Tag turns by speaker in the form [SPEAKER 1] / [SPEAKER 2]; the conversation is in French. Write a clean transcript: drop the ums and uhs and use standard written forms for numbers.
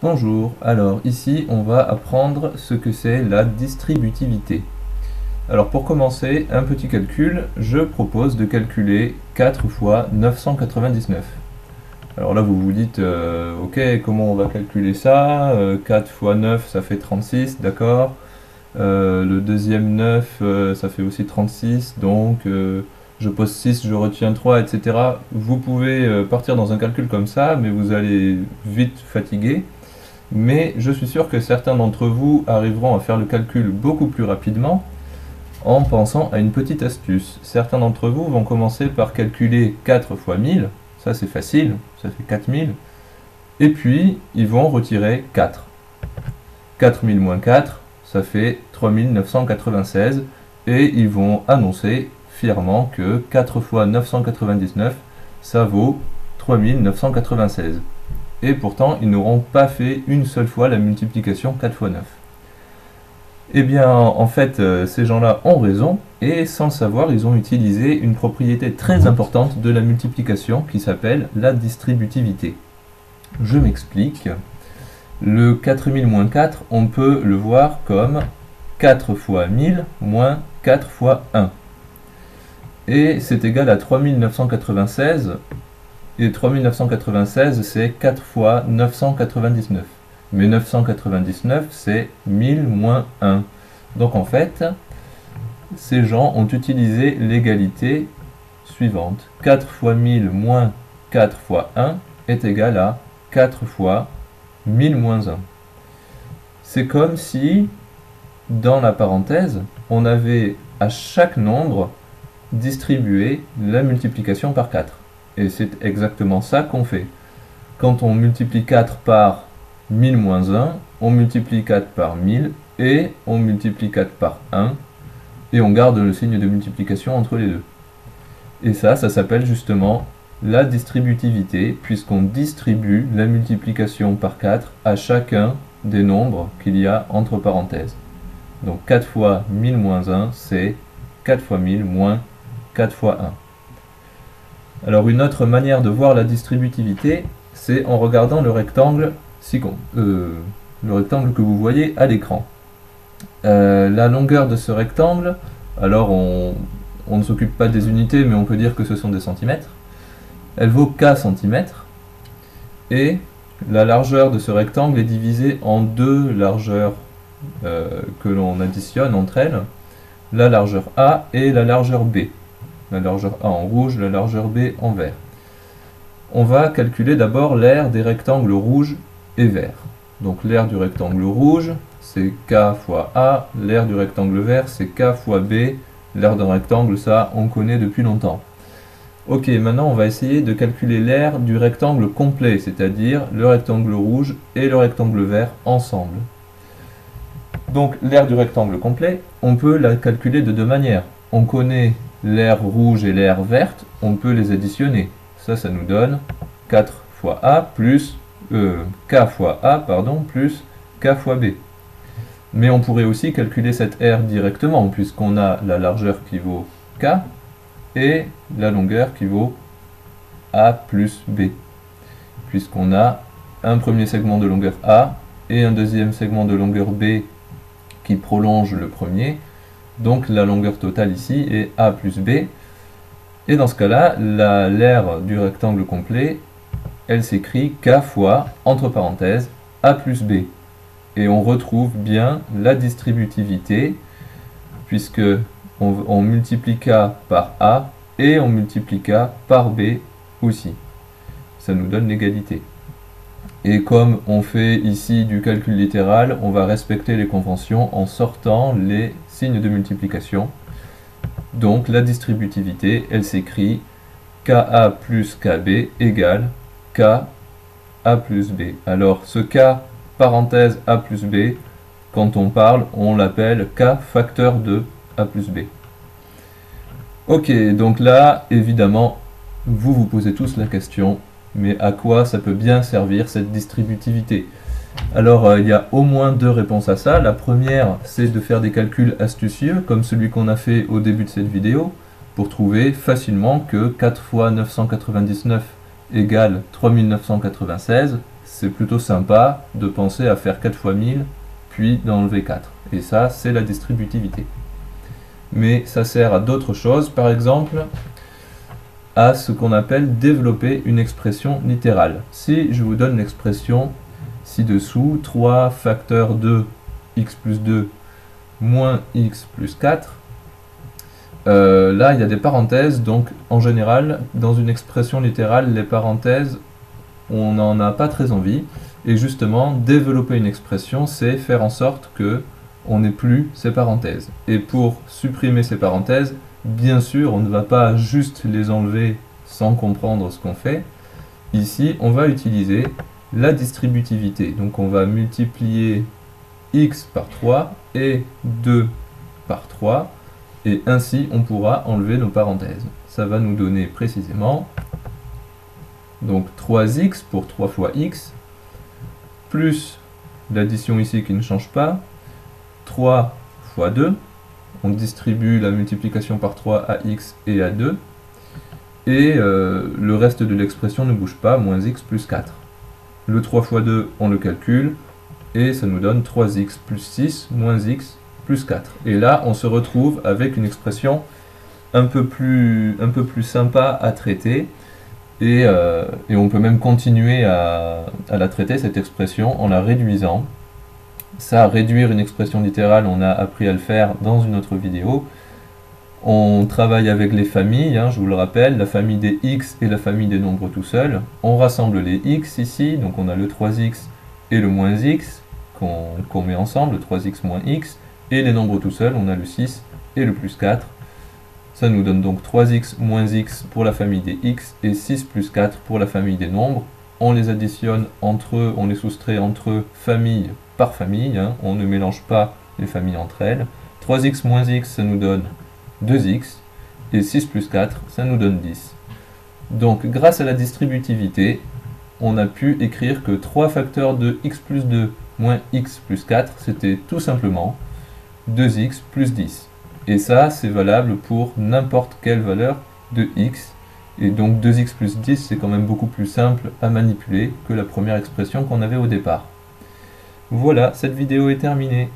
[SPEAKER 1] Bonjour, alors ici on va apprendre ce que c'est la distributivité. Alors pour commencer, un petit calcul, je propose de calculer 4 fois 999. Alors là vous vous dites, ok, comment on va calculer ça? 4 fois 9 ça fait 36, d'accord. Le deuxième 9 ça fait aussi 36, donc je pose 6, je retiens 3, etc. Vous pouvez partir dans un calcul comme ça, mais vous allez vite fatiguer. Mais je suis sûr que certains d'entre vous arriveront à faire le calcul beaucoup plus rapidement en pensant à une petite astuce. Certains d'entre vous vont commencer par calculer 4 fois 1000, ça c'est facile, ça fait 4000, et puis ils vont retirer 4. 4000 moins 4, ça fait 3996, et ils vont annoncer fièrement que 4 fois 999, ça vaut 3996. Et pourtant, ils n'auront pas fait une seule fois la multiplication 4 fois 9. Eh bien, en fait, ces gens-là ont raison, et sans le savoir, ils ont utilisé une propriété très importante de la multiplication qui s'appelle la distributivité. Je m'explique. Le 4000 moins 4, on peut le voir comme 4 fois 1000 moins 4 fois 1. Et c'est égal à 3996. Et 3996, c'est 4 fois 999. Mais 999, c'est 1000 moins 1. Donc en fait, ces gens ont utilisé l'égalité suivante. 4 fois 1000 moins 4 fois 1 est égal à 4 fois 1000 moins 1. C'est comme si, dans la parenthèse, on avait à chaque nombre distribué la multiplication par 4. Et c'est exactement ça qu'on fait. Quand on multiplie 4 par 1000 moins 1, on multiplie 4 par 1000 et on multiplie 4 par 1 et on garde le signe de multiplication entre les deux. Et ça s'appelle justement la distributivité puisqu'on distribue la multiplication par 4 à chacun des nombres qu'il y a entre parenthèses. Donc 4 fois 1000 moins 1, c'est 4 fois 1000 moins 4 fois 1. Alors une autre manière de voir la distributivité, c'est en regardant le rectangle, le rectangle que vous voyez à l'écran. La longueur de ce rectangle, alors on ne s'occupe pas des unités, mais on peut dire que ce sont des centimètres. Elle vaut k centimètres, et la largeur de ce rectangle est divisée en deux largeurs que l'on additionne entre elles, la largeur A et la largeur B. La largeur A en rouge, la largeur B en vert. On va calculer d'abord l'aire des rectangles rouges et verts. Donc l'aire du rectangle rouge, c'est K fois A, l'aire du rectangle vert, c'est K fois B, l'aire d'un rectangle, ça on connaît depuis longtemps. Ok, maintenant on va essayer de calculer l'aire du rectangle complet, c'est-à-dire le rectangle rouge et le rectangle vert ensemble. Donc l'aire du rectangle complet, on peut la calculer de deux manières. On connaît l'aire rouge et l'aire verte, on peut les additionner. Ça nous donne 4 fois A plus K fois A, pardon, plus K fois B. Mais on pourrait aussi calculer cette aire directement, puisqu'on a la largeur qui vaut K et la longueur qui vaut A plus B. Puisqu'on a un premier segment de longueur A et un deuxième segment de longueur B qui prolonge le premier. Donc la longueur totale ici est A plus B. Et dans ce cas-là, l'aire du rectangle complet, elle s'écrit K fois, entre parenthèses, A plus B. Et on retrouve bien la distributivité, puisque on multiplie K par A et on multiplie K par B aussi. Ça nous donne l'égalité. Et comme on fait ici du calcul littéral, on va respecter les conventions en sortant les signes de multiplication. Donc la distributivité, elle s'écrit KA plus KB égale KA plus B. Alors ce K, parenthèse A plus B, quand on parle, on l'appelle K facteur de A plus B. Ok, donc là, évidemment, vous vous posez tous la question, mais à quoi ça peut bien servir cette distributivité? Alors il y a au moins deux réponses à ça. La première, c'est de faire des calculs astucieux, comme celui qu'on a fait au début de cette vidéo, pour trouver facilement que 4 fois 999 égale 3996, c'est plutôt sympa de penser à faire 4 fois 1000, puis d'enlever 4. Et ça, c'est la distributivité. Mais ça sert à d'autres choses, par exemple, à ce qu'on appelle développer une expression littérale. Si je vous donne l'expression ci-dessous, 3 facteur de x plus 2 moins x plus 4, là il y a des parenthèses, donc en général, dans une expression littérale, les parenthèses, on n'en a pas très envie, et justement, développer une expression, c'est faire en sorte que on n'ait plus ces parenthèses. Et pour supprimer ces parenthèses, bien sûr, on ne va pas juste les enlever sans comprendre ce qu'on fait. Ici, on va utiliser la distributivité. Donc on va multiplier x par 3 et 2 par 3, et ainsi on pourra enlever nos parenthèses. Ça va nous donner précisément donc 3x pour 3 fois x, plus l'addition ici qui ne change pas, 3 fois 2, on distribue la multiplication par 3 à x et à 2, et le reste de l'expression ne bouge pas, moins x plus 4. Le 3 fois 2, on le calcule, et ça nous donne 3x plus 6 moins x plus 4. Et là, on se retrouve avec une expression un peu plus sympa à traiter, et on peut même continuer à la traiter, cette expression, en la réduisant. Ça, réduire une expression littérale, on a appris à le faire dans une autre vidéo. On travaille avec les familles, hein, je vous le rappelle, la famille des x et la famille des nombres tout seuls. On rassemble les x ici, donc on a le 3x et le moins x qu'on met ensemble, le 3x moins x, et les nombres tout seuls, on a le 6 et le plus 4. Ça nous donne donc 3x moins x pour la famille des x et 6 plus 4 pour la famille des nombres. On les additionne entre eux, on les soustrait entre eux, famille par famille, hein, on ne mélange pas les familles entre elles. 3x moins x, ça nous donne 2x, et 6 plus 4, ça nous donne 10. Donc grâce à la distributivité, on a pu écrire que 3 facteurs de x plus 2 moins x plus 4, c'était tout simplement 2x plus 10. Et ça, c'est valable pour n'importe quelle valeur de x. Et donc 2x plus 10, c'est quand même beaucoup plus simple à manipuler que la première expression qu'on avait au départ. Voilà, cette vidéo est terminée.